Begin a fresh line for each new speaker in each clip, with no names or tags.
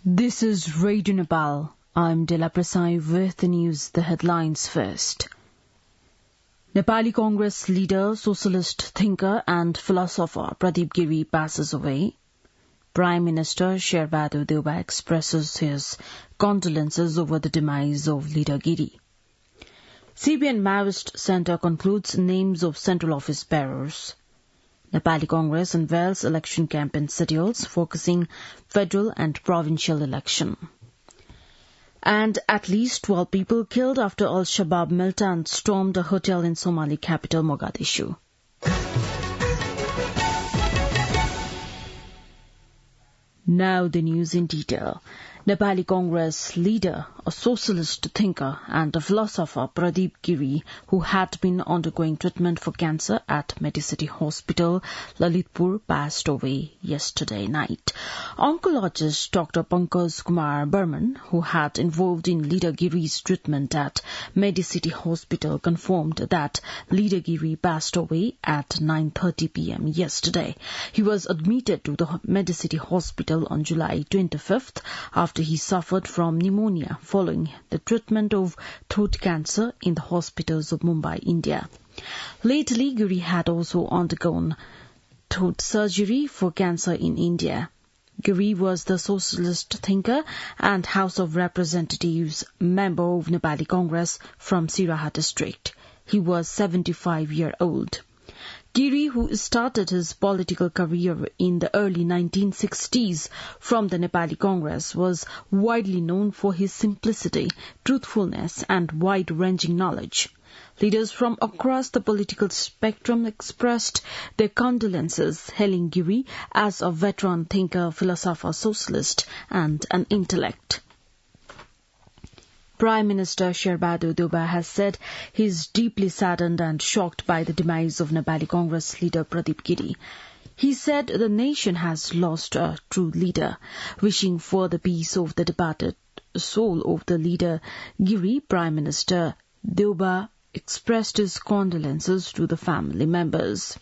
This is Radio Nepal. I'm Dela Prasai with the news, the headlines first. Nepali Congress leader, socialist thinker and philosopher Pradeep Giri passes away. Prime Minister Sherbahadur Deuba expresses his condolences over the demise of leader Giri. CPN Maoist Centre concludes names of central office bearers. Nepali Congress unveils election campaign schedules focusing federal and provincial election. And at least 12 people killed after Al-Shabaab militants stormed a hotel in Somali capital Mogadishu. Now the news in detail. Nepali Congress leader, a socialist thinker and a philosopher Pradeep Giri, who had been undergoing treatment for cancer at Medicity Hospital, Lalitpur, passed away yesterday night. Oncologist Dr. Pankaj Kumar Burman, who had involved in leader Giri's treatment at Medicity Hospital, confirmed that leader Giri passed away at 9:30 p.m. yesterday. He was admitted to the Medicity Hospital on July 25th after he suffered from pneumonia following the treatment of throat cancer in the hospitals of Mumbai, India. Lately, Giri had also undergone throat surgery for cancer in India. Giri was the socialist thinker and House of Representatives member of Nepali Congress from Siraha district. He was 75 years old. Giri, who started his political career in the early 1960s from the Nepali Congress, was widely known for his simplicity, truthfulness and wide-ranging knowledge. Leaders from across the political spectrum expressed their condolences, hailing Giri as a veteran thinker, philosopher, socialist and an intellect. Prime Minister Sherbahadur Deuba has said he is deeply saddened and shocked by the demise of Nepali Congress leader Pradeep Giri. He said the nation has lost a true leader. Wishing for the peace of the departed soul of the leader Giri, Prime Minister Deuba expressed his condolences to the family members.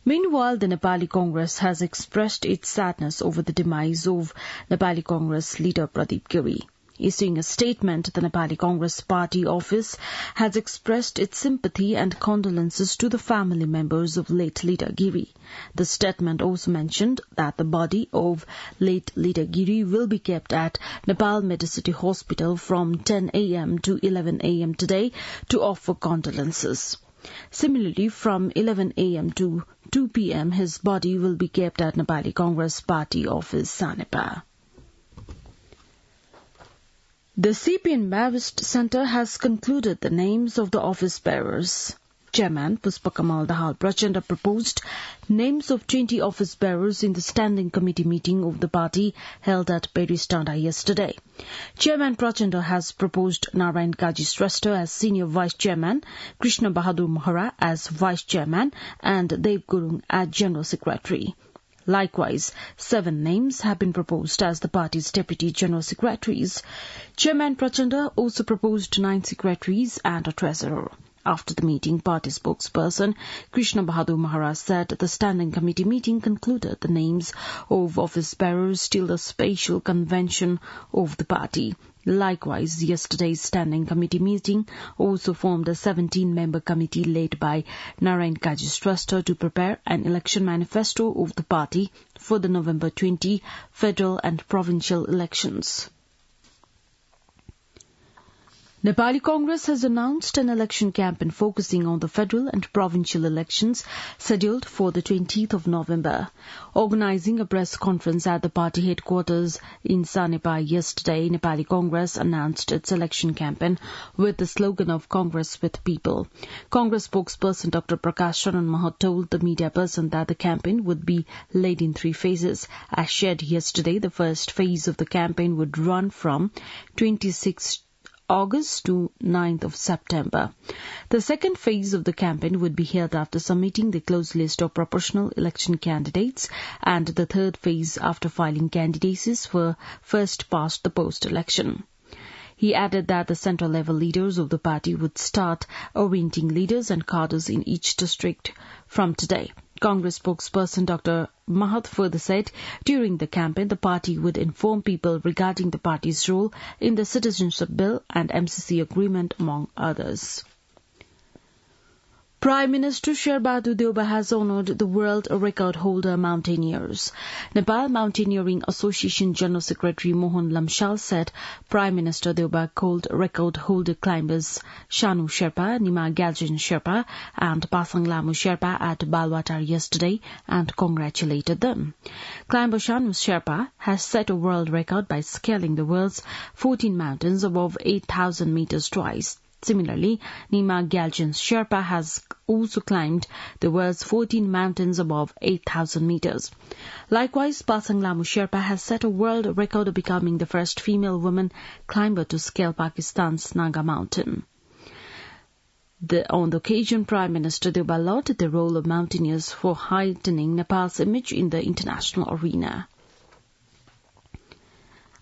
Meanwhile, the Nepali Congress has expressed its sadness over the demise of Nepali Congress leader Pradeep Giri. Issuing a statement, the Nepali Congress Party office has expressed its sympathy and condolences to the family members of late leader Giri. The statement also mentioned that the body of late leader Giri will be kept at Nepal Medicity Hospital from 10 a.m. to 11 a.m. today to offer condolences. Similarly, from 11 a.m. to 2 p.m. his body will be kept at Nepali Congress Party office, Sanepa. The CPN Maoist Centre has concluded the names of the office bearers. Chairman Pushpakamal Dahal Prachanda proposed names of 20 office bearers in the standing committee meeting of the party held at Peristanda yesterday. Chairman Prachanda has proposed Narayan Kaji Shrestha as senior vice chairman, Krishna Bahadur Mahara as vice chairman, and Dev Gurung as general secretary. Likewise, 7 names have been proposed as the party's deputy general secretaries. Chairman Prachanda also proposed 9 secretaries and a treasurer. After the meeting, party spokesperson Krishna Bahadur Mahara said the standing committee meeting concluded the names of office bearers till the special convention of the party. Likewise, yesterday's standing committee meeting also formed a 17-member committee led by Narayan Kaji Shrestha to prepare an election manifesto of the party for the November 20 federal and provincial elections. Nepali Congress has announced an election campaign focusing on the federal and provincial elections scheduled for the 20th of November. Organising a press conference at the party headquarters in Sanepa yesterday, Nepali Congress announced its election campaign with the slogan of Congress with People. Congress spokesperson Dr. Prakash Sharan Mahat told the media person that the campaign would be led in 3 phases. As shared yesterday, the first phase of the campaign would run from 26 August to 9th of September. The second phase of the campaign would be held after submitting the closed list of proportional election candidates, and the third phase after filing candidacies for first past the post election. He added that the central level leaders of the party would start orienting leaders and cadres in each district from today. Congress spokesperson Dr. Mahat further said during the campaign the party would inform people regarding the party's role in the Citizenship Bill and MCC agreement, among others. Prime Minister Sherbadu Deoba has honoured the world record holder mountaineers. Nepal Mountaineering Association General Secretary Mohan Lamshal said Prime Minister Deoba called record holder climbers Shanu Sherpa, Nima Galjen Sherpa and Pasang Lamu Sherpa at Balwatar yesterday and congratulated them. Climber Shanu Sherpa has set a world record by scaling the world's 14 mountains above 8,000 meters twice. Similarly, Nima Galjen Sherpa has also climbed the world's 14 mountains above 8,000 meters. Likewise, Pasang Lamu Sherpa has set a world record of becoming the first female woman climber to scale Pakistan's Naga mountain. On the occasion, Prime Minister Deoba lauded the role of mountaineers for heightening Nepal's image in the international arena.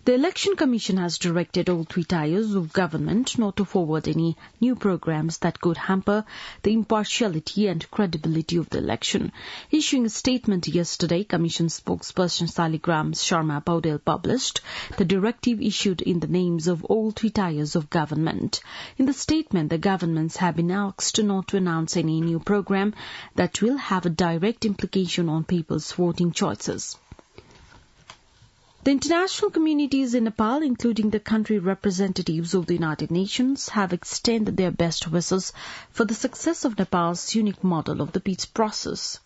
The Election Commission has directed all three tiers of government not to forward any new programs that could hamper the impartiality and credibility of the election. Issuing a statement yesterday, Commission spokesperson Saligram Sharma Paudel published the directive issued in the names of all three tiers of government. In the statement, the governments have been asked not to announce any new program that will have a direct implication on people's voting choices. The international communities in Nepal, including the country representatives of the United Nations, have extended their best wishes for the success of Nepal's unique model of the peace process.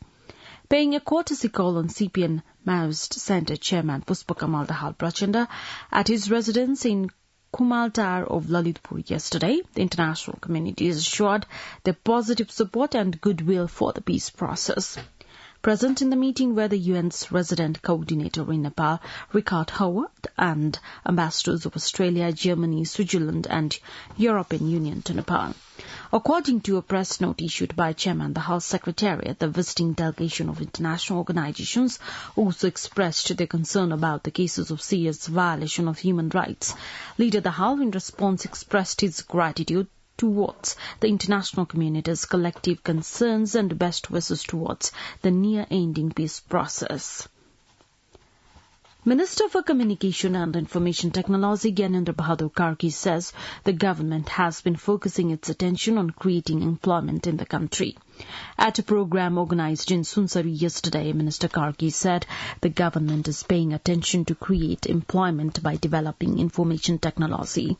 Paying a courtesy call on CPN Maoist Centre Chairman Puspakamal Dahal Prachanda at his residence in Kumaltar of Lalitpur yesterday, the international communities assured their positive support and goodwill for the peace process. Present in the meeting were the UN's resident coordinator in Nepal, Richard Howard, and ambassadors of Australia, Germany, Switzerland and European Union to Nepal. According to a press note issued by Chairman Dahal's Secretariat, the visiting delegation of international organizations also expressed their concern about the cases of serious violation of human rights. Leader Dahal, in response, expressed his gratitude towards the international community's collective concerns and best wishes towards the near-ending peace process. Minister for Communication and Information Technology Gyanendra Bahadur Karki says the government has been focusing its attention on creating employment in the country. At a program organized in Sunsari yesterday, Minister Karki said the government is paying attention to create employment by developing information technology.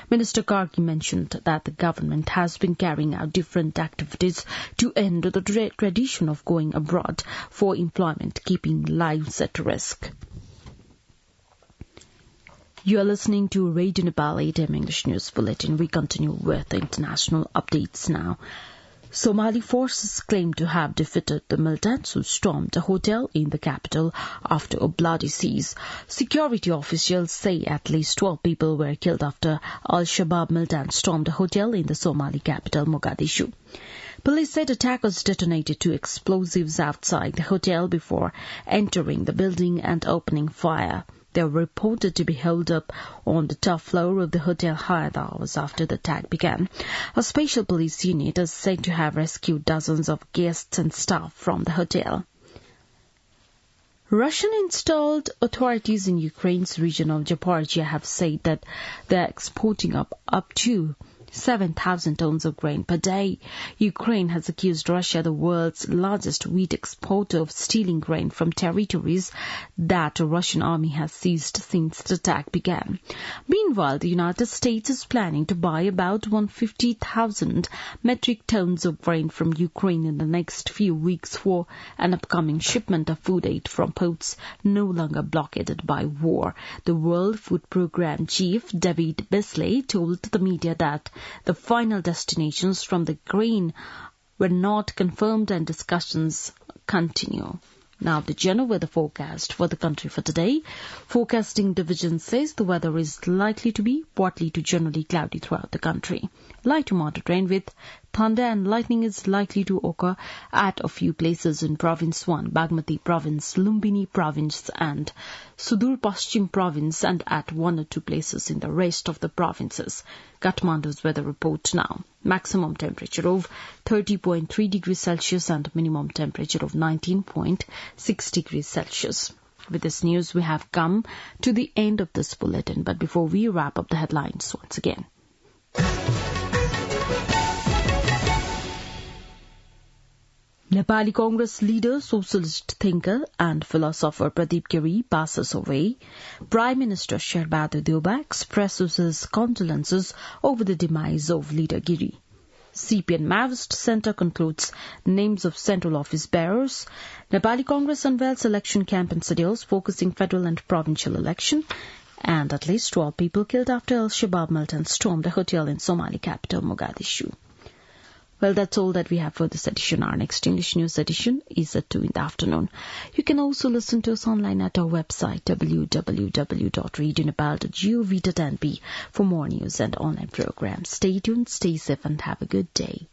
Minister Karki mentioned that the government has been carrying out different activities to end the tradition of going abroad for employment, keeping lives at risk. You are listening to Radio Nepal 8 AM English News Bulletin. We continue with the international updates now. Somali forces claim to have defeated the militants who stormed a hotel in the capital after a bloody siege. Security officials say at least 12 people were killed after Al-Shabaab militants stormed a hotel in the Somali capital, Mogadishu. Police said attackers detonated two explosives outside the hotel before entering the building and opening fire. They were reported to be held up on the top floor of the hotel hours after the attack began. A special police unit is said to have rescued dozens of guests and staff from the hotel. Russian-installed authorities in Ukraine's region of Zaporizhia have said that they are exporting up to 7,000 tons of grain per day. Ukraine has accused Russia, the world's largest wheat exporter, of stealing grain from territories that the Russian army has seized since the attack began. Meanwhile, the United States is planning to buy about 150,000 metric tons of grain from Ukraine in the next few weeks for an upcoming shipment of food aid from ports no longer blockaded by war. The World Food Programme chief, David Beasley, told the media that the final destinations from the grain were not confirmed and discussions continue. Now the general weather forecast for the country for today. Forecasting division says the weather is likely to be partly to generally cloudy throughout the country. Light to moderate rain with Thunder and lightning is likely to occur at a few places in Province 1, Bagmati Province, Lumbini Province and Sudur Paschim Province, and at 1 or 2 places in the rest of the provinces. Kathmandu's weather report now. Maximum temperature of 30.3 degrees Celsius and minimum temperature of 19.6 degrees Celsius. With this news, we have come to the end of this bulletin. But before we wrap up the headlines once again. Nepali Congress leader, socialist thinker and philosopher Pradeep Giri passes away. Prime Minister Sherbahadur Deuba expresses his condolences over the demise of leader Giri. CPN Maoist Centre concludes names of central office bearers. Nepali Congress unveils election campaign schedules focusing federal and provincial election. And at least 12 people killed after Al-Shabaab militant stormed a hotel in Somali capital Mogadishu. Well, that's all that we have for this edition. Our next English news edition is at 2 in the afternoon. You can also listen to us online at our website www.radionepal.gov.np for more news and online programs. Stay tuned, stay safe and have a good day.